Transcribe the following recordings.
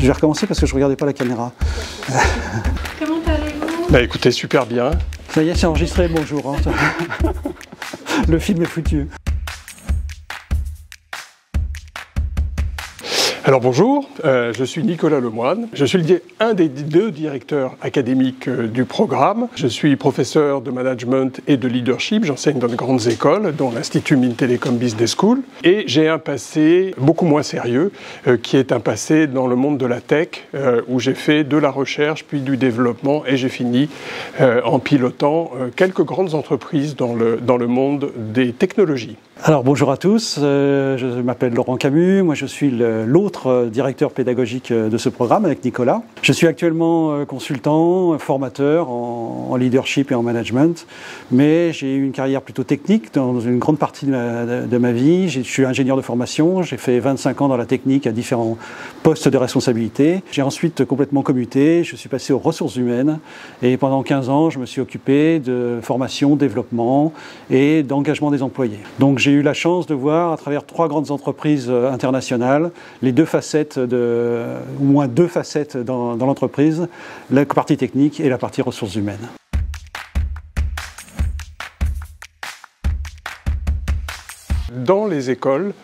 Je vais recommencer parce que je ne regardais pas la caméra. Comment allez-vous? Bah écoutez, super bien. Ça y est, c'est enregistré, bonjour. Hein. Le film est foutu. Alors bonjour, je suis Nicolas Lemoine, je suis un des deux directeurs académiques du programme. Je suis professeur de management et de leadership, j'enseigne dans de grandes écoles, dont l'Institut Mines Télécom Business School. Et j'ai un passé beaucoup moins sérieux, qui est un passé dans le monde de la tech, où j'ai fait de la recherche, puis du développement, et j'ai fini en pilotant quelques grandes entreprises dans le monde des technologies. Alors bonjour à tous, je m'appelle Laurent Camus, moi je suis l'autre directeur pédagogique de ce programme avec Nicolas. Je suis actuellement consultant, formateur en leadership et en management, mais j'ai eu une carrière plutôt technique dans une grande partie de ma vie. Je suis ingénieur de formation, j'ai fait 25 ans dans la technique à différents postes de responsabilité. J'ai ensuite complètement commuté, je suis passé aux ressources humaines et pendant 15 ans je me suis occupé de formation, développement et d'engagement des employés. Donc j'ai eu la chance de voir à travers 3 grandes entreprises internationales les deux facettes, au moins 2 facettes dans l'entreprise, la partie technique et la partie ressources humaines. Dans les écoles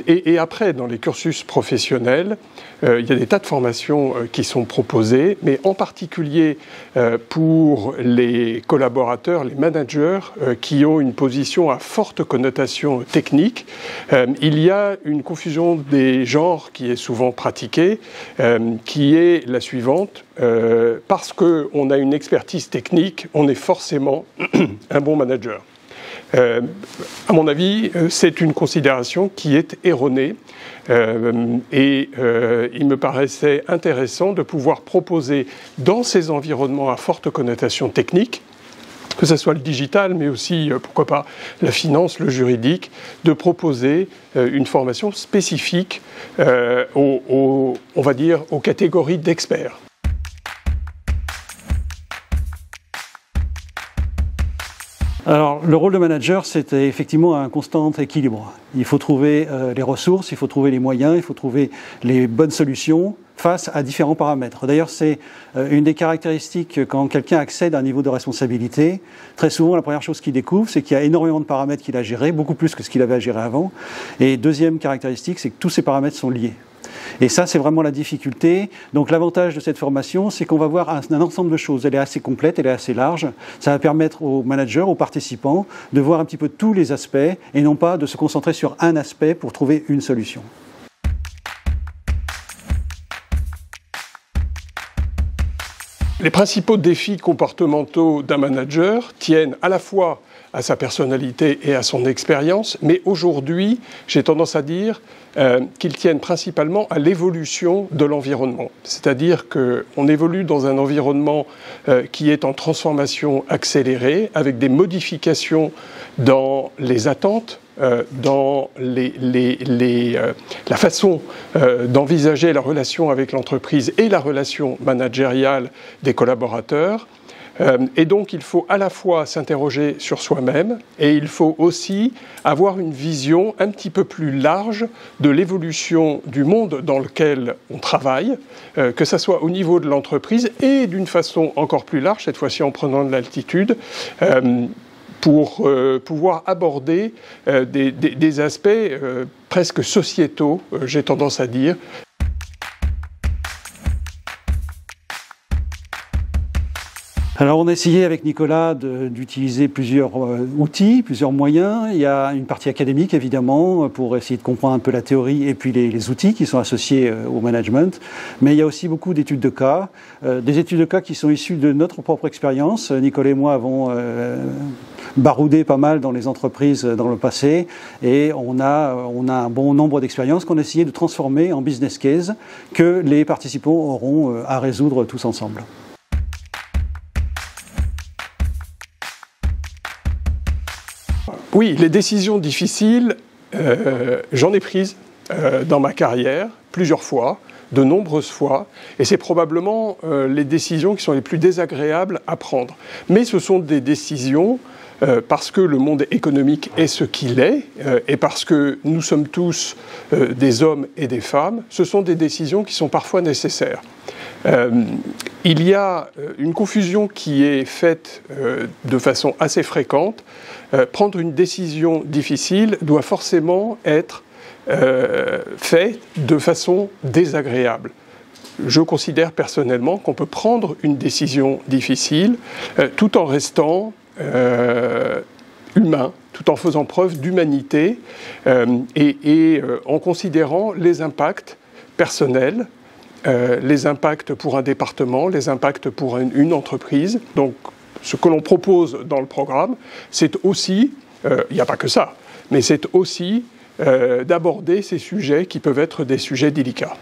et après dans les cursus professionnels, il y a des tas de formations qui sont proposées, mais en particulier pour les collaborateurs, les managers qui ont une position à forte connotation technique. Il y a une confusion des genres qui est souvent pratiquée, qui est la suivante. Parce qu'on a une expertise technique, on est forcément un bon manager. À mon avis, c'est une considération qui est erronée et il me paraissait intéressant de pouvoir proposer dans ces environnements à forte connotation technique, que ce soit le digital, mais aussi, pourquoi pas, la finance, le juridique, de proposer une formation spécifique on va dire, aux catégories d'experts. Alors, le rôle de manager, c'est effectivement un constant équilibre. Il faut trouver les ressources, il faut trouver les moyens, il faut trouver les bonnes solutions face à différents paramètres. D'ailleurs, c'est une des caractéristiques quand quelqu'un accède à un niveau de responsabilité. Très souvent, la première chose qu'il découvre, c'est qu'il y a énormément de paramètres qu'il a gérés, beaucoup plus que ce qu'il avait à gérer avant. Et deuxième caractéristique, c'est que tous ces paramètres sont liés. Et ça, c'est vraiment la difficulté. Donc l'avantage de cette formation, c'est qu'on va voir un ensemble de choses. Elle est assez complète, elle est assez large. Ça va permettre aux managers, aux participants, de voir un petit peu tous les aspects et non pas de se concentrer sur un aspect pour trouver une solution. Les principaux défis comportementaux d'un manager tiennent à la fois à sa personnalité et à son expérience, mais aujourd'hui, j'ai tendance à dire qu'ils tiennent principalement à l'évolution de l'environnement. C'est-à-dire qu'on évolue dans un environnement qui est en transformation accélérée, avec des modifications dans les attentes, dans la façon d'envisager la relation avec l'entreprise et la relation managériale des collaborateurs. Et donc il faut à la fois s'interroger sur soi-même et il faut aussi avoir une vision un petit peu plus large de l'évolution du monde dans lequel on travaille, que ce soit au niveau de l'entreprise et d'une façon encore plus large, cette fois-ci en prenant de l'altitude, pour pouvoir aborder des aspects presque sociétaux, j'ai tendance à dire. Alors on a essayé avec Nicolas d'utiliser plusieurs outils, plusieurs moyens. Il y a une partie académique évidemment pour essayer de comprendre un peu la théorie et puis les outils qui sont associés au management. Mais il y a aussi beaucoup d'études de cas, des études de cas qui sont issues de notre propre expérience. Nicolas et moi avons baroudé pas mal dans les entreprises dans le passé et on a un bon nombre d'expériences qu'on a essayé de transformer en business case que les participants auront à résoudre tous ensemble. Oui, les décisions difficiles, j'en ai prises dans ma carrière plusieurs fois, de nombreuses fois, et c'est probablement les décisions qui sont les plus désagréables à prendre. Mais ce sont des décisions parce que le monde économique est ce qu'il est, et parce que nous sommes tous des hommes et des femmes, ce sont des décisions qui sont parfois nécessaires. Il y a une confusion qui est faite de façon assez fréquente. Prendre une décision difficile doit forcément être fait de façon désagréable. Je considère personnellement qu'on peut prendre une décision difficile tout en restant humain, tout en faisant preuve d'humanité et en considérant les impacts personnels, les impacts pour un département, les impacts pour une entreprise. Donc, ce que l'on propose dans le programme, c'est aussi, il n'y a pas que ça, mais c'est aussi d'aborder ces sujets qui peuvent être des sujets délicats.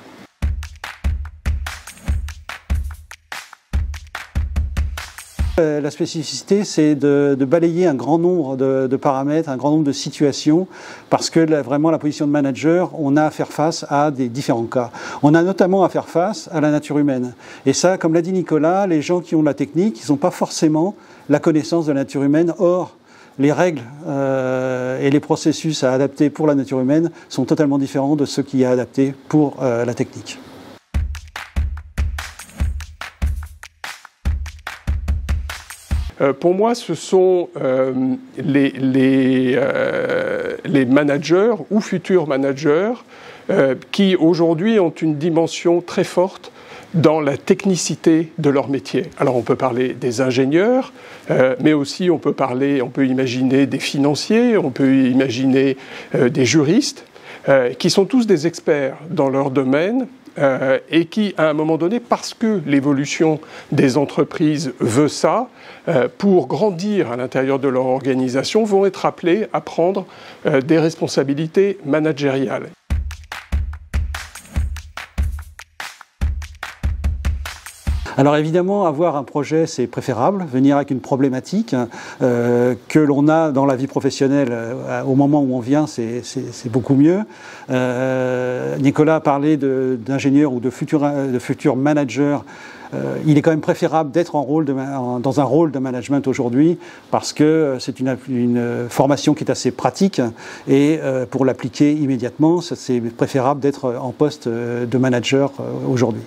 La spécificité, c'est de balayer un grand nombre de paramètres, un grand nombre de situations, parce que vraiment la position de manager, on a à faire face à des différents cas. On a notamment à faire face à la nature humaine. Et ça, comme l'a dit Nicolas, les gens qui ont la technique, ils n'ont pas forcément la connaissance de la nature humaine. Or, les règles et les processus à adapter pour la nature humaine sont totalement différents de ceux qui y a adaptés pour la technique. Pour moi, ce sont les managers ou futurs managers qui aujourd'hui ont une dimension très forte dans la technicité de leur métier. Alors on peut parler des ingénieurs, mais aussi on peut imaginer des financiers, on peut imaginer des juristes, qui sont tous des experts dans leur domaine, et qui, à un moment donné, parce que l'évolution des entreprises veut ça, pour grandir à l'intérieur de leur organisation, vont être appelés à prendre des responsabilités managériales. Alors évidemment, avoir un projet, c'est préférable. Venir avec une problématique que l'on a dans la vie professionnelle au moment où on vient, c'est beaucoup mieux. Nicolas a parlé d'ingénieurs ou de futurs managers. Il est quand même préférable d'être dans un rôle de management aujourd'hui parce que c'est une formation qui est assez pratique et pour l'appliquer immédiatement, c'est préférable d'être en poste de manager aujourd'hui.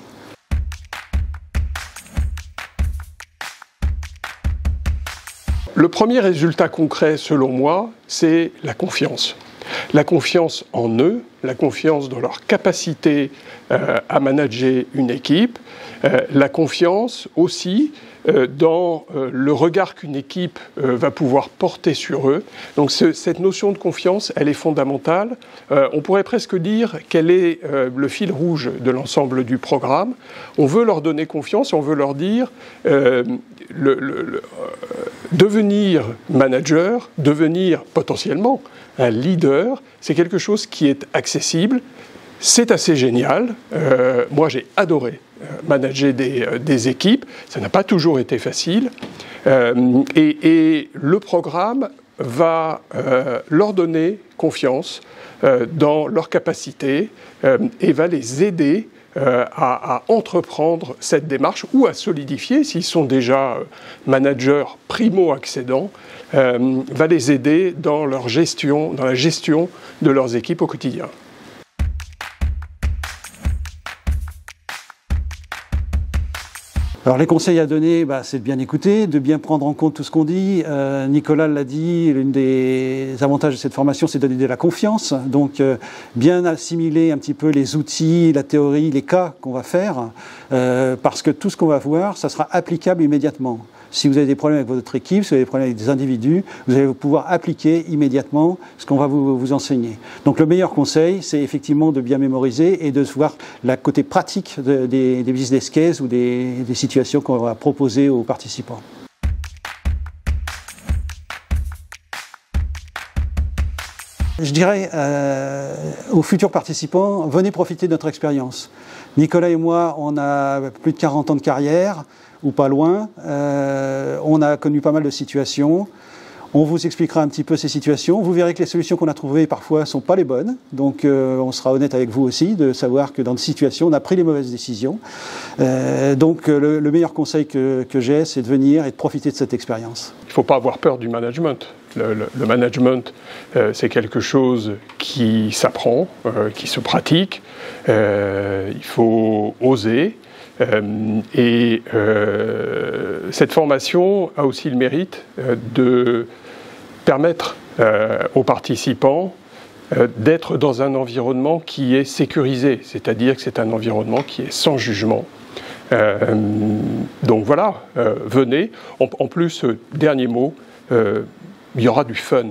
Le premier résultat concret, selon moi, c'est la confiance. La confiance en eux, la confiance dans leur capacité à manager une équipe, la confiance aussi dans le regard qu'une équipe va pouvoir porter sur eux. Donc cette notion de confiance, elle est fondamentale. On pourrait presque dire qu'elle est le fil rouge de l'ensemble du programme. On veut leur donner confiance, on veut leur dire devenir manager, devenir potentiellement un leader, c'est quelque chose qui est accessible. C'est assez génial. Moi, j'ai adoré manager des équipes. Ça n'a pas toujours été facile. Et le programme va leur donner confiance dans leurs capacités et va les aider à entreprendre cette démarche ou à solidifier, s'ils sont déjà managers primo-accédants, va les aider dans la gestion de leurs équipes au quotidien. Alors les conseils à donner, c'est de bien écouter, de bien prendre en compte tout ce qu'on dit. Nicolas l'a dit, l'un des avantages de cette formation, c'est de donner de la confiance. Donc bien assimiler un petit peu les outils, la théorie, les cas qu'on va faire, parce que tout ce qu'on va voir, ça sera applicable immédiatement. Si vous avez des problèmes avec votre équipe, si vous avez des problèmes avec des individus, vous allez pouvoir appliquer immédiatement ce qu'on va vous enseigner. Donc le meilleur conseil, c'est effectivement de bien mémoriser et de voir la côté pratique des business cases ou des situations qu'on va proposer aux participants. Je dirais aux futurs participants, venez profiter de notre expérience. Nicolas et moi, on a plus de 40 ans de carrière, ou pas loin. On a connu pas mal de situations. On vous expliquera un petit peu ces situations. Vous verrez que les solutions qu'on a trouvées parfois ne sont pas les bonnes. Donc on sera honnête avec vous aussi de savoir que dans des situations, on a pris les mauvaises décisions. Donc le meilleur conseil que j'ai, c'est de venir et de profiter de cette expérience. Il ne faut pas avoir peur du management. Le management, c'est quelque chose qui s'apprend, qui se pratique. Il faut oser. Cette formation a aussi le mérite de permettre aux participants d'être dans un environnement qui est sécurisé, c'est-à-dire que c'est un environnement qui est sans jugement. Donc voilà, venez. En plus, dernier mot, il y aura du fun.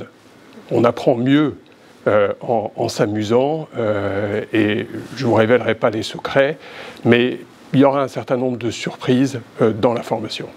On apprend mieux en s'amusant et je ne vous révélerai pas les secrets, mais il y aura un certain nombre de surprises dans la formation.